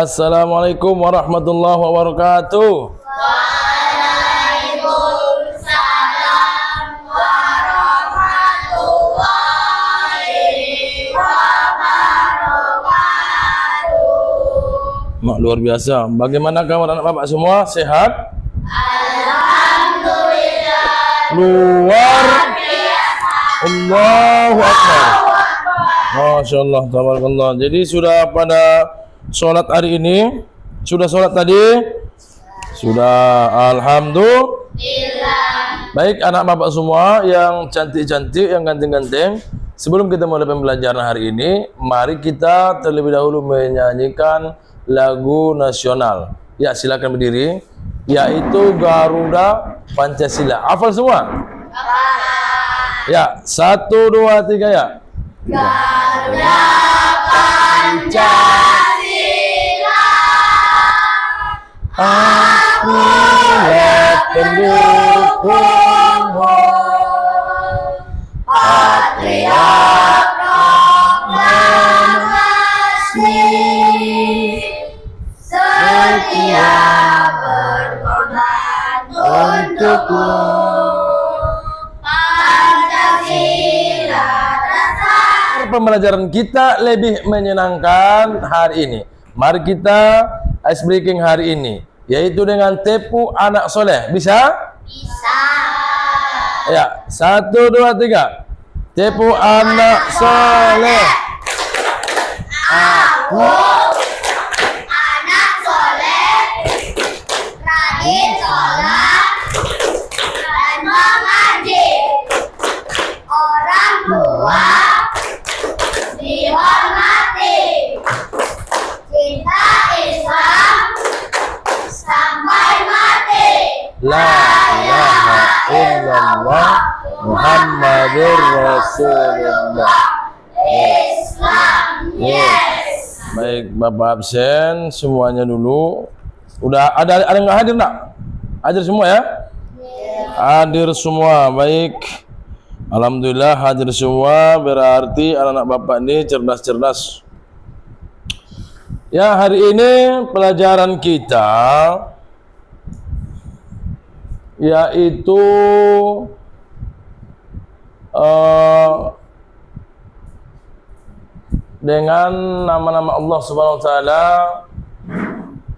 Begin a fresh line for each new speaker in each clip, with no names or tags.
Assalamualaikum warahmatullahi wabarakatuh.
Waalaikumsalam warahmatullahi wabarakatuh.
Mak, luar biasa. Bagaimana kabar anak bapak semua? Sehat?
Alhamdulillah.
Luar
Biasa.
Allahu Akbar. Masya Allah, tabarakallah. Jadi sudah pada sholat hari ini? Sudah sholat tadi? Sudah, alhamdulillah. Baik anak bapak semua yang cantik-cantik, yang ganteng-ganteng, sebelum kita mulai pembelajaran hari ini, mari kita terlebih dahulu menyanyikan lagu nasional. Ya, silakan berdiri. Yaitu Garuda Pancasila. Hafal semua? Ya, 1, 2, 3 ya.
Garuda Pancasila,
Aku pendukungmu,
patriot proklamasi, setia berkorban untukku. Pancasila dasar.
pembelajaran kita lebih menyenangkan hari ini. Mari kita ice breaking hari ini, yaitu dengan Tepu Anak Soleh. Bisa?
Bisa.
Ya, 1, 2, 3. Tepu Anak Soleh.
Aku anak soleh, rajin sholat dan mengaji. Orang tua dihormati. Cinta Islam sampai mati.
La ilaha illallah Muhammadur Rasulullah.
Islam, yes.
Baik, Bapak absen semuanya dulu. Udah ada yang nggak hadir nak? Hadir semua ya? Hadir semua. Baik. Alhamdulillah hadir semua, berarti anak-anak Bapak ini cerdas-cerdas. Ya, hari ini pelajaran kita yaitu dengan nama-nama Allah Subhanahu wa taala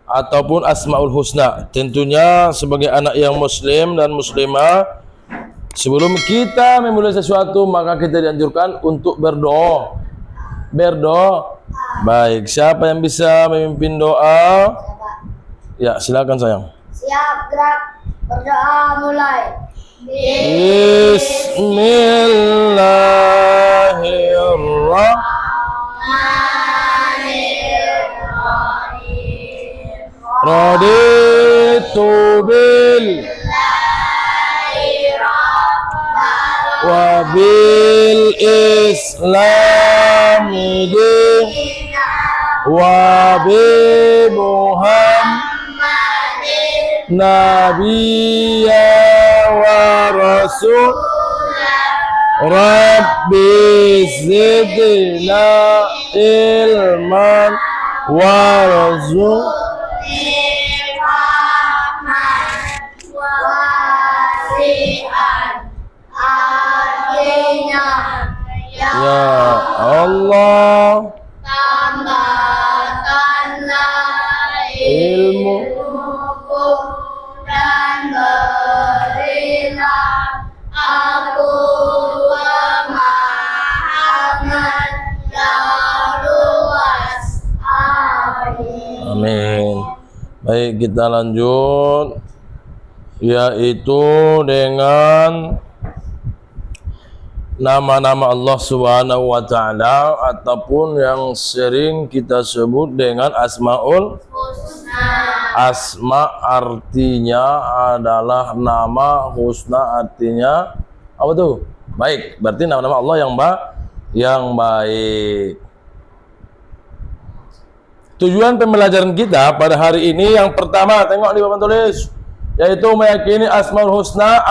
ataupun Asmaul Husna. Tentunya sebagai anak yang muslim dan muslimah, sebelum kita memulai sesuatu maka kita dianjurkan untuk berdoa. Berdoa. Baik, siapa yang bisa memimpin doa? Ya, silakan sayang.
Siap, gerak, berdoa mulai.
Bismillahirrahmanirrahim. Raditu bil wa bil islami wa bi Muhammad nabiyya wa rasul Rabbi zidna ilman warzuqna. Ya Allah,
tambahkanlah
ilmu
ilmuku dan berilah aku pemahaman yang luas. Amin.
amin. Baik, kita lanjut, yaitu dengan nama-nama Allah Subhanahu wa taala ataupun yang sering kita sebut dengan Asmaul
Husna.
Asma artinya adalah nama, husna artinya apa tuh? Baik, berarti nama-nama Allah yang baik. Tujuan pembelajaran kita pada hari ini yang pertama, tengok di papan tulis, yaitu meyakini Asmaul Husna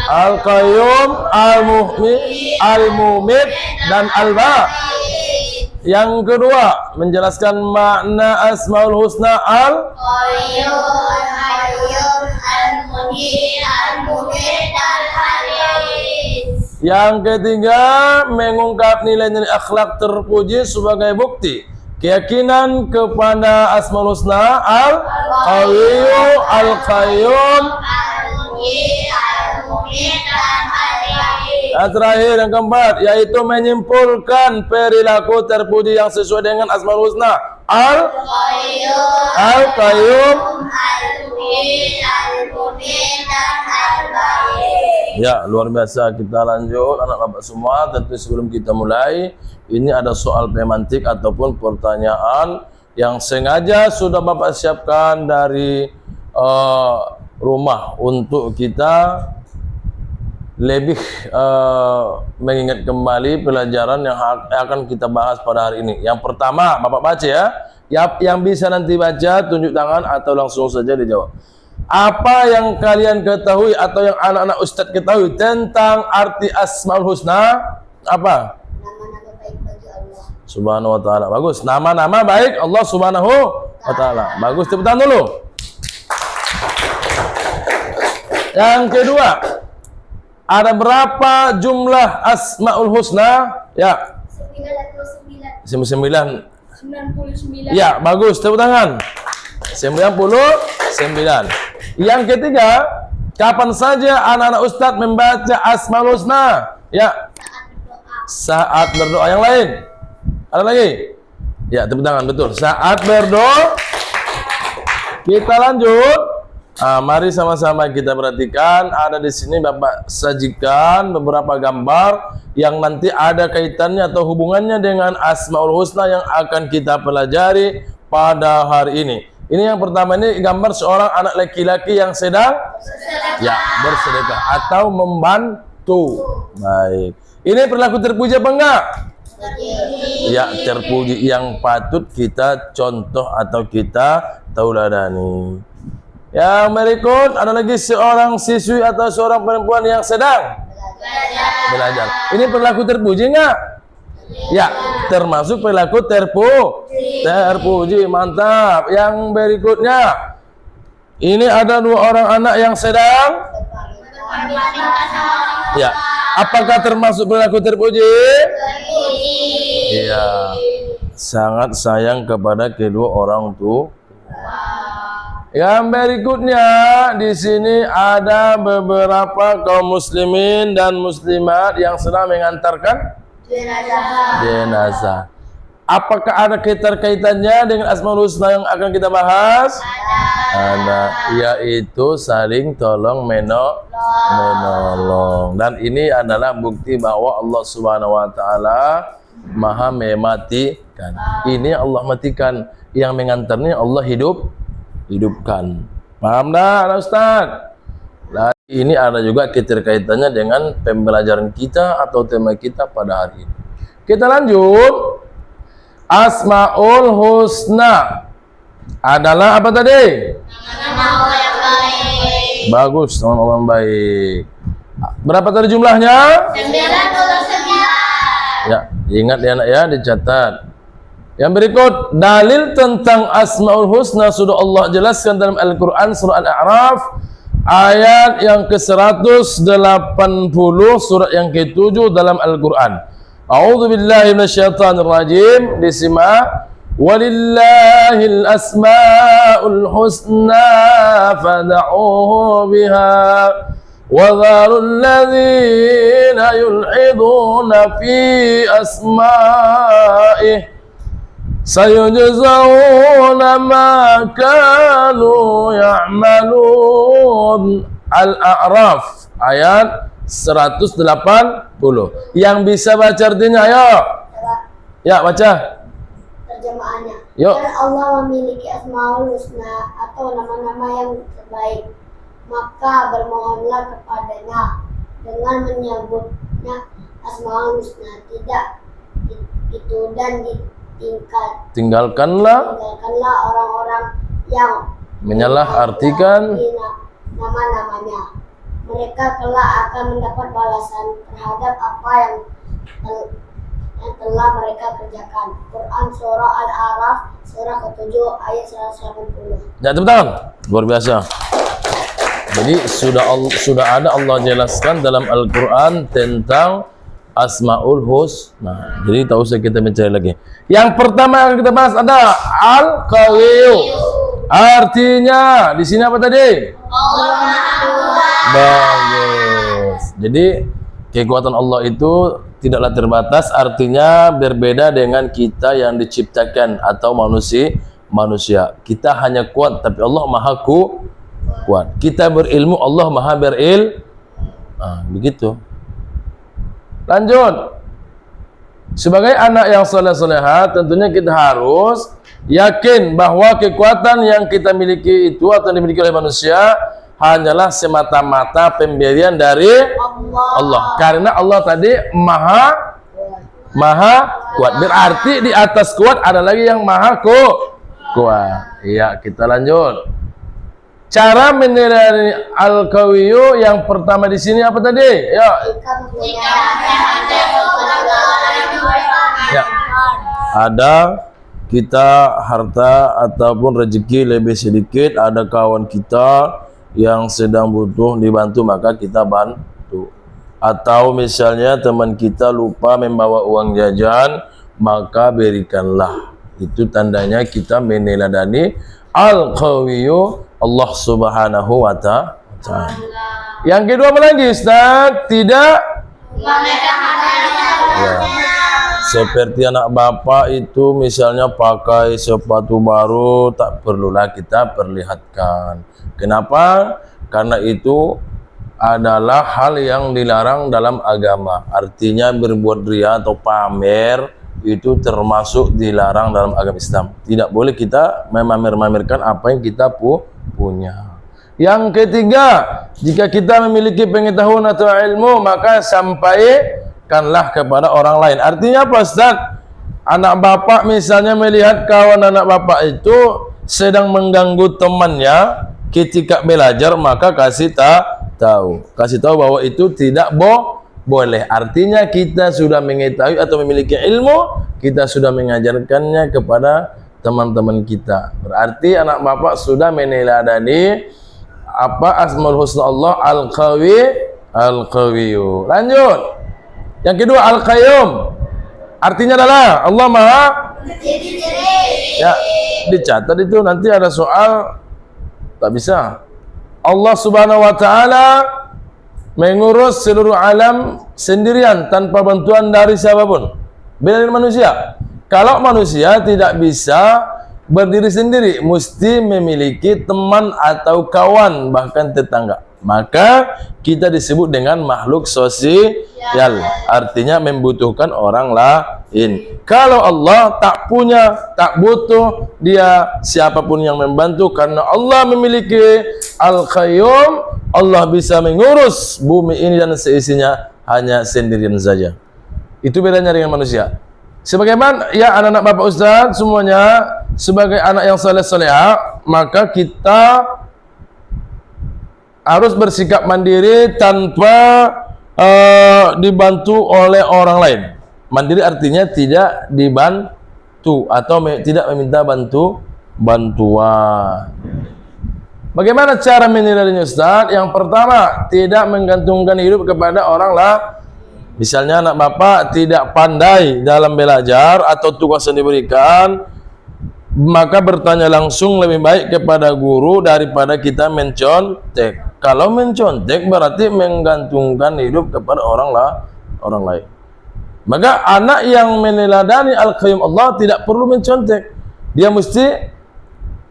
Al-Qayyum, Al-Muhyi, Al-Mumit, dan Al-Ba. Yang kedua, menjelaskan makna Asmaul Husna
Qayyum, Hayyum, Al-Muhyi, Al-Mumit, Al-Haris.
Yang ketiga, mengungkap nilai-nilai akhlak terpuji sebagai bukti keyakinan kepada Asmaul Husna Al-Qawiyyu, Al-Qayyum.
Al-Muhyi, Al-Mumit, Al-Haris.
Yang terakhir, yang keempat, yaitu menyimpulkan perilaku terpuji yang sesuai dengan Asmaul Husna
Qayyum,
Al-Qayyum.
Al-Muhyi, Al-Mumit, Al-Haris.
Ya, luar biasa. Kita lanjut anak bapak semua. Tentu sebelum kita mulai, ini ada soal pemantik ataupun pertanyaan yang sengaja sudah bapak siapkan dari rumah untuk kita lebih mengingat kembali pelajaran yang akan kita bahas pada hari ini. Yang pertama, bapak baca ya. Yang bisa nanti baca, tunjuk tangan atau langsung saja dijawab. Apa yang kalian ketahui atau yang anak-anak ustadz ketahui tentang arti Asmaul Husna? Apa?
Nama-nama baik bagi Allah.
Subhanahu wa ta'ala. Bagus. Nama-nama baik Allah subhanahu wa ta'ala. Bagus. Tepuk tangan dulu. Yang kedua, ada berapa jumlah Asmaul Husna? Ya.
99.
99. Ya, bagus. Tepuk tangan. 99. Yang ketiga, kapan saja anak-anak ustadz membaca Asmaul Husna? Ya. Saat berdoa. Yang lain? Ada lagi? Ya, tepuk tangan. Betul. Saat berdoa. Kita lanjut. Mari sama-sama kita perhatikan. Ada di sini Bapak sajikan beberapa gambar yang nanti ada kaitannya atau hubungannya dengan Asmaul Husna yang akan kita pelajari pada hari ini. Ini yang pertama, ini gambar seorang anak laki-laki yang sedang bersedekah atau membantu. Baik. Ini perilaku terpuji apa enggak? Ya, terpuji yang patut kita contoh atau kita tauladani. Yang berikut, ada lagi seorang siswi atau seorang perempuan yang sedang belajar. Ini perilaku terpuji enggak? Ya, termasuk perilaku terpuji. Mantap. Yang berikutnya, ini ada dua orang anak yang sedang ya. Apakah termasuk perilaku terpuji? Iya. Sangat sayang kepada kedua orang tua. Yang berikutnya, di sini ada beberapa kaum muslimin dan muslimat yang sedang mengantarkan jenazah. Apakah ada keterkaitannya dengan Asmaul Husna yang akan kita bahas? Ada, yaitu saling tolong menolong. Dan ini adalah bukti bahwa Allah Subhanahu wa taala Maha mematikan. Ini Allah matikan, yang mengantarnya Allah hidupkan. Paham dah, anak Ustaz? Nah, ini ada juga keterkaitannya dengan pembelajaran kita atau tema kita pada hari ini. Kita lanjut. Asmaul Husna adalah apa tadi?
Nama Allah yang baik.
Bagus, nama Allah yang baik. Berapa tadi jumlahnya?
99.
Ya, ingat ya anak ya, dicatat. Yang berikut, dalil tentang Asmaul Husna sudah Allah jelaskan dalam Al-Quran surah Al-A'raf ayat yang ke-180, surat yang ke-7 dalam Al-Quran. A'udzu billahi minasyaitonir rajim. Disimak. Walillahil asmaul husna fad'uuhu biha wa dharul ladzina yulhiduna fi asma'ihi sayujzauna ma kanu ya'malun. Al-A'raf ayat 180. Yang bisa baca artinya, ayo. Ya, baca.
Terjemahannya.
Yuk.
Dan Allah memiliki Asmaul Husna atau nama-nama yang terbaik. Maka bermohonlah kepadanya dengan menyebutnya Asmaul Husna. Tidak itu dan tinggalkanlah orang-orang yang
menyalahartikan
nama-namanya. Mereka kelak akan mendapat balasan terhadap apa yang yang telah mereka kerjakan. Quran Surah Al-A'raf Surah ke-7 ayat 180.
Ya, tepuk tangan. Luar biasa. Jadi sudah ada Allah jelaskan dalam Al-Quran tentang Asmaul Husna. Jadi tak usah kita mencari lagi. Yang pertama yang kita bahas ada Al-Qawiyyu. Artinya di sini apa tadi? Bagus. Jadi kekuatan Allah itu tidaklah terbatas, artinya berbeda dengan kita yang diciptakan atau manusia. Kita hanya kuat, tapi Allah maha kuat. Kita berilmu, Allah maha begitu. Lanjut. Sebagai anak yang saleh-salehah, tentunya kita harus yakin bahwa kekuatan yang kita miliki itu atau dimiliki oleh manusia hanyalah semata-mata pemberian dari Allah. Karena Allah tadi maha kuat. Berarti di atas kuat ada lagi yang maha kuat. Iya, kita lanjut. Cara menilai Al-Qawiyyu yang pertama di sini apa tadi? Ya. Ya. Ada kita harta ataupun rezeki lebih sedikit, ada kawan kita yang sedang butuh dibantu, maka kita bantu. Atau misalnya teman kita lupa membawa uang jajan, maka berikanlah. Itu tandanya kita meneladani Al-Qawiyyu Allah Subhanahu wa ta'ala. Yang kedua apa lagi, Ustaz? Tidak ya. Seperti anak bapak itu misalnya pakai sepatu baru, tak perlulah kita perlihatkan. Kenapa? Karena itu adalah hal yang dilarang dalam agama. Artinya berbuat ria atau pamer itu termasuk dilarang dalam agama Islam. Tidak boleh kita memamer-mamerkan apa yang kita punya. Yang ketiga, jika kita memiliki pengetahuan atau ilmu, maka sampaikanlah kepada orang lain. Artinya apa, Ustaz? Anak bapak misalnya melihat kawan anak bapak itu sedang mengganggu temannya ketika belajar, maka kasih tahu bahwa itu tidak boleh. Artinya kita sudah mengetahui atau memiliki ilmu, kita sudah mengajarkannya kepada teman-teman kita. Berarti anak bapak sudah meneladani apa Asmaul Husna Allah Al-Qawiyyu. Lanjut. Yang kedua Al-Qayyum. Artinya adalah Allah maha ya, dicatat itu nanti ada soal tak bisa. Allah Subhanahu wa ta'ala mengurus seluruh alam sendirian tanpa bantuan dari siapapun. Beda dengan manusia. Kalau manusia tidak bisa berdiri sendiri, mesti memiliki teman atau kawan, bahkan tetangga. Maka kita disebut dengan makhluk sosial. Artinya membutuhkan orang lain. Kalau Allah tak punya, tak butuh dia siapapun yang membantu, karena Allah memiliki Al-Qayyum, Allah bisa mengurus bumi ini dan seisinya hanya sendirian saja. Itu bedanya dengan manusia. Sebagaimana ya anak-anak Bapak Ustaz semuanya, sebagai anak yang saleh-salehah, maka kita harus bersikap mandiri tanpa dibantu oleh orang lain. Mandiri artinya tidak dibantu atau tidak meminta bantuan. Bagaimana cara menilainya, Ustaz? Yang pertama, tidak menggantungkan hidup kepada orang lain. Misalnya anak bapak tidak pandai dalam belajar atau tugas yang diberikan, maka bertanya langsung lebih baik kepada guru daripada kita mencontek. Kalau mencontek berarti menggantungkan hidup kepada orang lain. Maka anak yang meneladani Al-Qayyum Allah tidak perlu mencontek. Dia mesti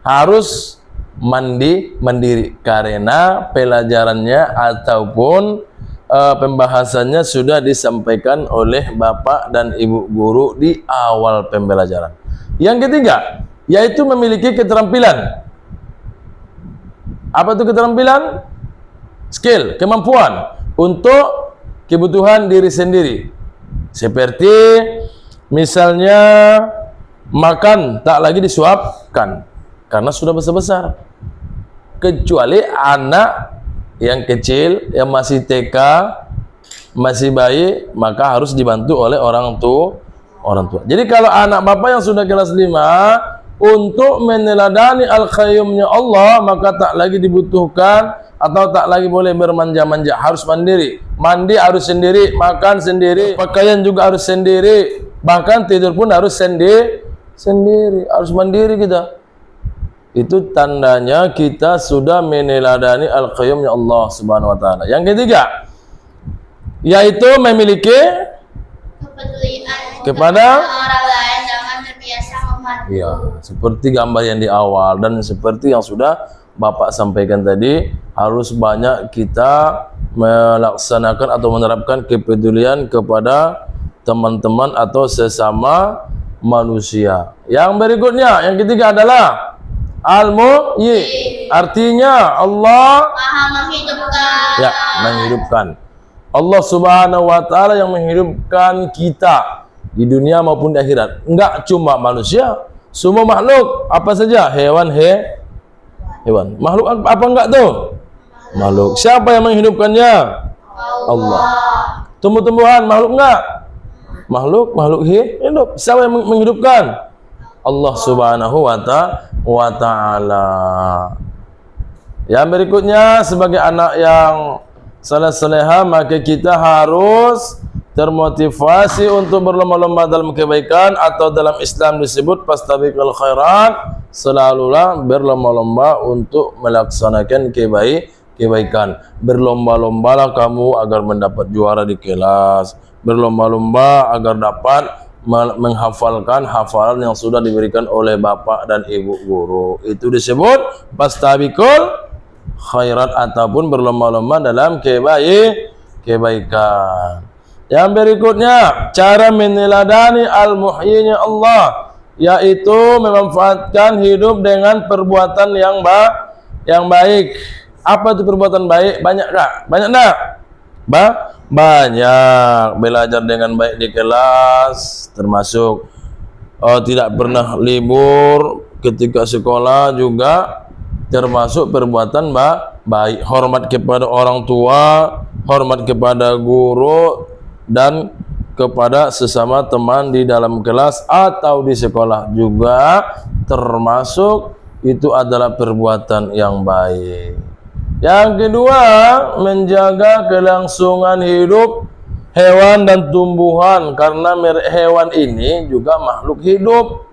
harus mandiri karena pelajarannya ataupun pembahasannya sudah disampaikan oleh bapak dan ibu guru di awal pembelajaran. Yang ketiga, yaitu memiliki keterampilan. Apa itu keterampilan? Skill, kemampuan untuk kebutuhan diri sendiri. Seperti misalnya makan tak lagi disuapkan karena sudah besar-besar. Kecuali anak yang kecil, yang masih TK, masih bayi, maka harus dibantu oleh orang orang tua. Jadi kalau anak bapak yang sudah kelas 5 untuk meneladani al-qayyumnya Allah, maka tak lagi dibutuhkan atau tak lagi boleh bermanja-manja, harus mandiri. Mandi harus sendiri, makan sendiri, pakaian juga harus sendiri, bahkan tidur pun harus sendiri, harus mandiri kita. Itu tandanya kita sudah meneladani al-qayyumnya Allah Subhanahu wa taala. Yang ketiga, yaitu memiliki
Kepedulian
kepada
orang lain, jangan terbiasa membantu.
ya, seperti gambar yang di awal dan seperti yang sudah Bapak sampaikan tadi, harus banyak kita melaksanakan atau menerapkan kepedulian kepada teman-teman atau sesama manusia. Yang berikutnya, yang ketiga adalah al-muhyi. Artinya Allah
Maha menghidupkan.
ya, menghidupkan. Allah Subhanahu wa taala yang menghidupkan kita di dunia maupun di akhirat. Enggak cuma manusia, semua makhluk, apa saja, hewan. Makhluk apa enggak tuh? Makhluk. Siapa yang menghidupkannya? Allah. Tumbuh-tumbuhan makhluk enggak? Makhluk hidup. Siapa yang menghidupkan? Allah Subhanahu wa taala. Yang berikutnya, sebagai anak yang saleh-saleha, maka kita harus termotivasi untuk berlomba-lomba dalam kebaikan, atau dalam Islam disebut fastabiqul khairat, selalulah berlomba-lomba untuk melaksanakan kebaikan. Berlomba-lombalah kamu agar mendapat juara di kelas, berlomba-lomba agar dapat menghafalkan hafalan yang sudah diberikan oleh bapak dan ibu guru. Itu disebut fastabiqul khairat, ataupun berlomba-lomba dalam kebaikan. Yang berikutnya, cara meneladani al-muhyinya Allah, yaitu memanfaatkan hidup dengan perbuatan yang baik. Apa itu perbuatan baik? Banyak enggak? Banyak enggak? Banyak. Belajar dengan baik di kelas, termasuk tidak pernah libur ketika sekolah, juga termasuk perbuatan baik. Hormat kepada orang tua, hormat kepada guru, dan kepada sesama teman di dalam kelas atau di sekolah juga termasuk, itu adalah perbuatan yang baik. Yang kedua, menjaga kelangsungan hidup hewan dan tumbuhan, karena hewan ini juga makhluk hidup,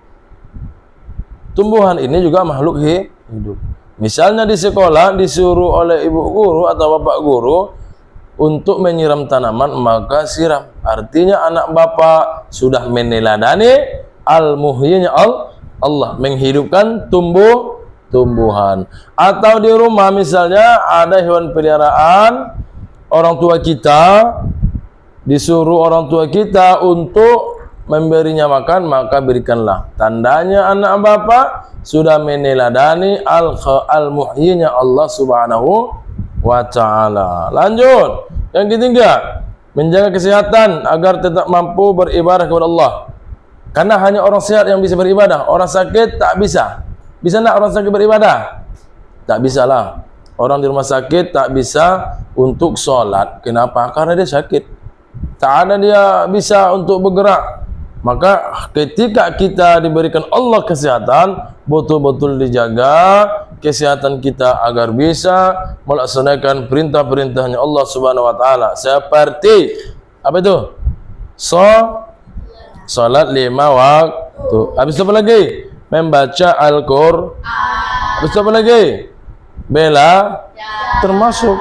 tumbuhan ini juga makhluk hidup. Misalnya di sekolah disuruh oleh ibu guru atau bapak guru untuk menyiram tanaman, maka siram. Artinya anak bapak sudah meneladani al-muhyinya Allah, menghidupkan tumbuhan. Atau di rumah misalnya ada hewan peliharaan, orang tua kita disuruh orang tua kita untuk memberinya makan, maka berikanlah. Tandanya anak bapak sudah meneladani al-muhyinya Allah Subhanahu wa ta'ala. Lanjut, yang ketiga, menjaga kesehatan agar tetap mampu beribadah kepada Allah. Karena hanya orang sehat yang bisa beribadah, orang sakit tak bisa. Bisa nak orang sakit beribadah? Tak bisalah. Orang di rumah sakit tak bisa untuk sholat. Kenapa? Karena dia sakit, tak ada dia bisa untuk bergerak. Maka ketika kita diberikan Allah kesehatan, betul-betul dijaga kesehatan kita agar bisa melaksanakan perintah-perintahnya Allah Subhanahu wa taala, seperti apa itu? Salat 5 waktu. Habis itu apa lagi? Membaca Al-Qur'an. Habis itu apa lagi? Bela termasuk.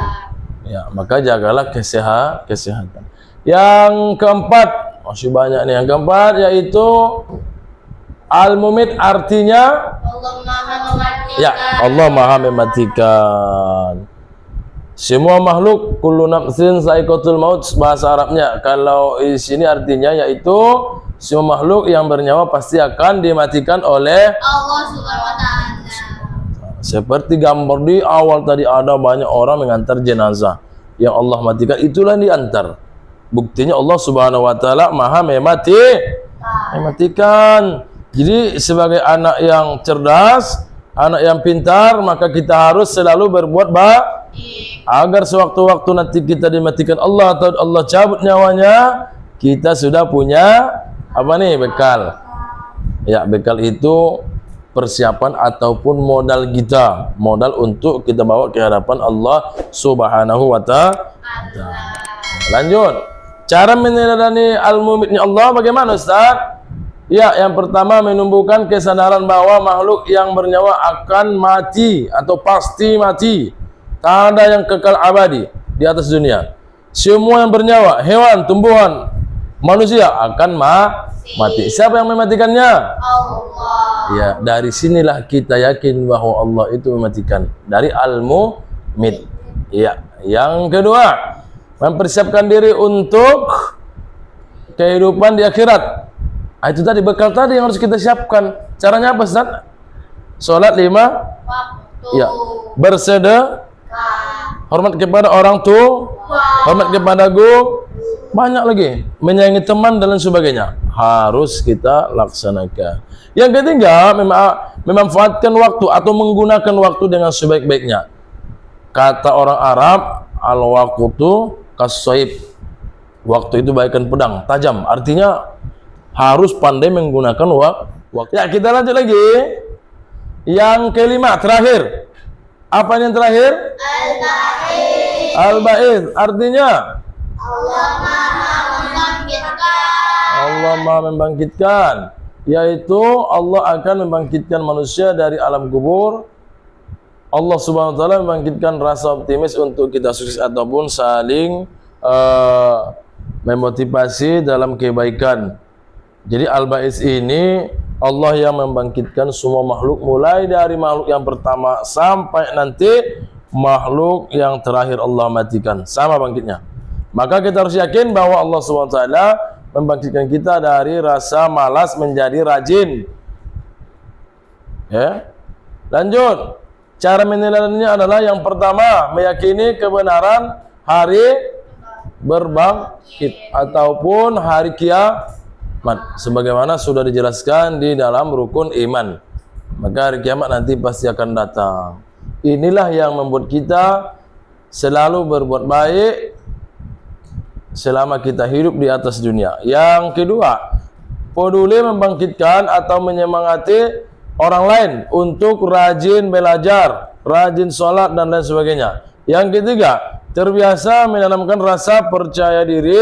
Ya, maka jagalah kesehatan. Yang keempat, masih banyak nih. Yang keempat yaitu al-mumit, artinya
Allah Maha mematikan.
ya, Allah Maha mematikan. Semua makhluk, kullu nafsin za'iqatul maut, bahasa Arabnya. Kalau di sini artinya yaitu semua makhluk yang bernyawa pasti akan dimatikan oleh
Allah Subhanahu wa taala.
Seperti gambar di awal tadi, ada banyak orang mengantar jenazah yang Allah matikan, itulah yang diantar. Buktinya Allah Subhanahu wa taala Maha mematikan. Jadi sebagai anak yang cerdas, anak yang pintar, maka kita harus selalu berbuat baik agar sewaktu-waktu nanti kita dimatikan Allah atau Allah cabut nyawanya, kita sudah punya Apa nih bekal? Ya, bekal itu persiapan ataupun modal kita, modal untuk kita bawa ke hadapan Allah Subhanahu wa Ta'ala. Lanjut, cara meneladani al-mumitnya Allah bagaimana Ustaz? Ya, yang pertama menumbuhkan kesadaran bahwa makhluk yang bernyawa akan mati atau pasti mati. Tak ada yang kekal abadi di atas dunia. Semua yang bernyawa, hewan, tumbuhan, manusia akan mati. Siapa yang mematikannya?
Allah.
Ya, dari sinilah kita yakin bahwa Allah itu mematikan. Dari al-mumit. Ya, yang kedua, mempersiapkan diri untuk kehidupan di akhirat. Itu tadi bekal tadi yang harus kita siapkan. Caranya apa, Ustaz? Salat 5
Waktu.
ya, bersedekah, hormat kepada orang tua, hormat kepada guru, banyak lagi, menyayangi teman dan lain sebagainya. Harus kita laksanakan. Yang ketiga, memanfaatkan waktu atau menggunakan waktu dengan sebaik-baiknya. Kata orang Arab, al-waqtu kas-sayf. Waktu itu bagaikan pedang, tajam. Artinya harus pandai menggunakan waktu. Ya, kita lanjut lagi. Yang kelima, terakhir. Apa yang terakhir?
Al-Ba'id.
Al-Ba'id. Artinya
Allah Maha membangkitkan.
Allah Maha membangkitkan, yaitu Allah akan membangkitkan manusia dari alam kubur. Allah Subhanahu wa Ta'ala membangkitkan rasa optimis untuk kita sukses ataupun saling memotivasi dalam kebaikan. Jadi Al-Ba'is ini Allah yang membangkitkan semua makhluk, mulai dari makhluk yang pertama sampai nanti makhluk yang terakhir Allah matikan, sama bangkitnya. Maka kita harus yakin bahwa Allah SWT membangkitkan kita dari rasa malas menjadi rajin. Ya. Lanjut. Cara menilainya adalah yang pertama, meyakini kebenaran hari berbangkit ataupun hari kiamat, sebagaimana sudah dijelaskan di dalam rukun iman. Maka hari kiamat nanti pasti akan datang. Inilah yang membuat kita selalu berbuat baik selama kita hidup di atas dunia. Yang kedua, peduli membangkitkan atau menyemangati orang lain untuk rajin belajar, rajin sholat dan lain sebagainya. Yang ketiga, terbiasa menanamkan rasa percaya diri,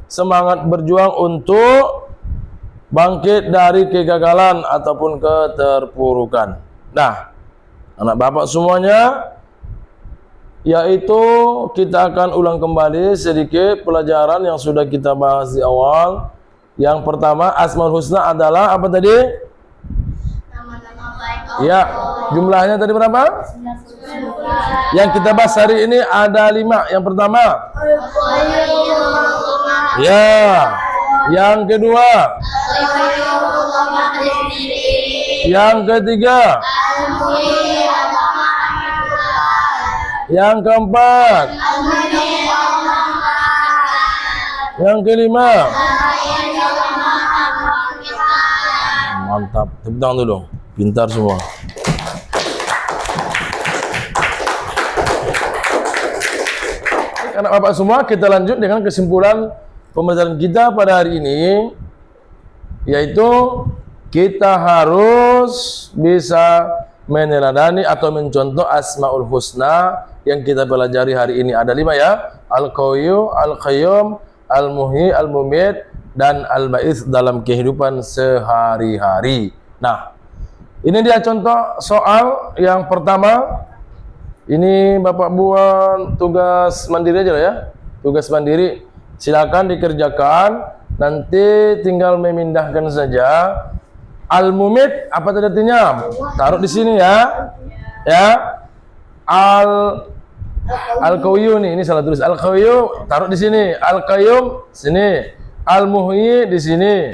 semangat berjuang untuk bangkit dari kegagalan ataupun keterpurukan. Nah, anak bapak semuanya, yaitu kita akan ulang kembali sedikit pelajaran yang sudah kita bahas di awal. Yang pertama, Asmaul Husna adalah apa tadi?
Nama-nama baik Allah.
Ya, jumlahnya tadi berapa?
9.
Yang kita bahas hari ini ada 5. Yang pertama,
Al-Qayyum.
ya. Yang kedua,
Al-Qayyum Allah Maha sendiri.
yang ketiga,
Al-Muhyi Allah Maha menciptakan.
yang keempat,
Al-Muhyi Allah Maha.
yang kelima.
Al-Muhyi Allah Maha membangkitkan.
Mantap, tepuk tangan dulu. Pintar semua. Anak bapak semua, kita lanjut dengan kesimpulan pembelajaran kita pada hari ini, yaitu kita harus bisa meneladani atau mencontoh Asmaul Husna yang kita pelajari hari ini. Ada 5 ya, Al-Qayyum, Al-Qayyum, Al-Muhyi, Al-Mumit, dan Al-Ba'is dalam kehidupan sehari-hari. Nah, ini dia contoh soal yang pertama. Ini Bapak buat tugas mandiri aja lah ya, tugas mandiri. Silakan dikerjakan, nanti tinggal memindahkan saja. Al-Mumit apa tadi artinya? Taruh di sini ya. Ya. Al-Qayyum nih, ini salah tulis. Al-Qayyum taruh di sini, Al-Qayyum sini, Al-Muhyi di sini.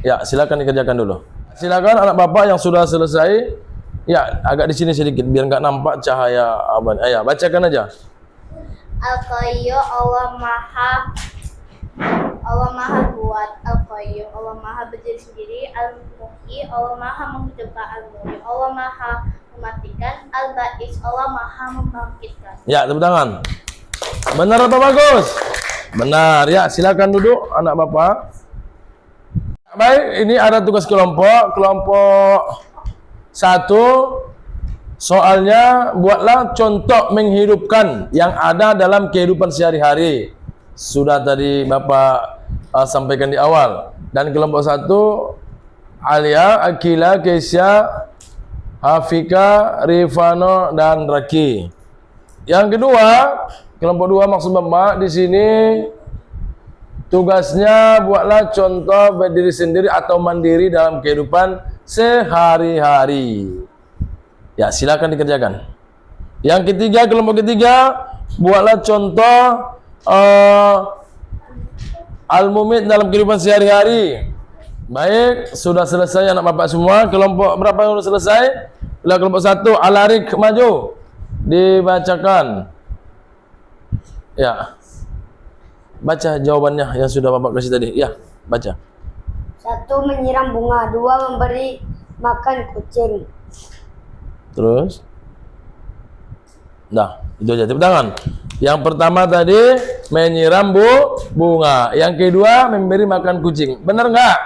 Ya, silakan dikerjakan dulu. Silakan anak bapak yang sudah selesai. Ya, agak di sini sedikit biar nggak nampak cahaya aban. Ya, bacakan aja.
Al-Qayyum Allah Maha kuat. Al-Qayyum Allah Maha berdiri sendiri. Al-Muhyi Allah Maha menghidupkan. Al-Muhyi Allah Maha mematikan. Al-Ba'is Allah Maha membangkitkan.
Ya, tepuk tangan. Benar atau bagus? Benar. Ya, silakan duduk anak bapak. Baik, ini ada tugas kelompok. Kelompok 1, soalnya buatlah contoh menghidupkan yang ada dalam kehidupan sehari-hari. Sudah tadi Bapak sampaikan di awal. Dan kelompok 1, Alia, Akila, Keisha, Hafika, Rifano, dan Raki. Yang kedua, kelompok 2 maksud Bapak di sini tugasnya buatlah contoh berdiri sendiri atau mandiri dalam kehidupan sehari-hari. Ya, silakan dikerjakan. Yang ketiga, kelompok ketiga, buatlah contoh al-mumit dalam kehidupan sehari-hari. Baik, sudah selesai anak bapak semua. Kelompok berapa yang sudah selesai? Bila kelompok 1, Alarik maju. Dibacakan. Ya. Baca jawabannya yang sudah bapak kasih tadi. Ya, baca.
1. Menyiram bunga. 2. Memberi makan kucing.
Terus. Nah, itu aja. Tepuk tangan. Yang pertama tadi menyiram bunga. Yang kedua memberi makan kucing. Benar nggak?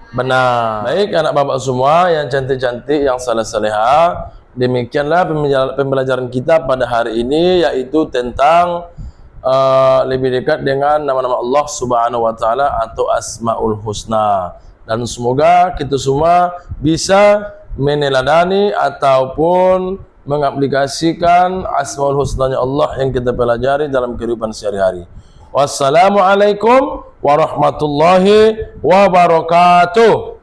Benar. Baik anak bapak semua yang cantik-cantik, yang saleh-saleha. Demikianlah pembelajaran kita pada hari ini, yaitu tentang lebih dekat dengan nama-nama Allah Subhanahu wa taala atau Asmaul Husna. Dan semoga kita semua bisa meneladani ataupun mengaplikasikan Asmaul Husnanya Allah yang kita pelajari dalam kehidupan sehari-hari. Wassalamualaikum warahmatullahi wabarakatuh.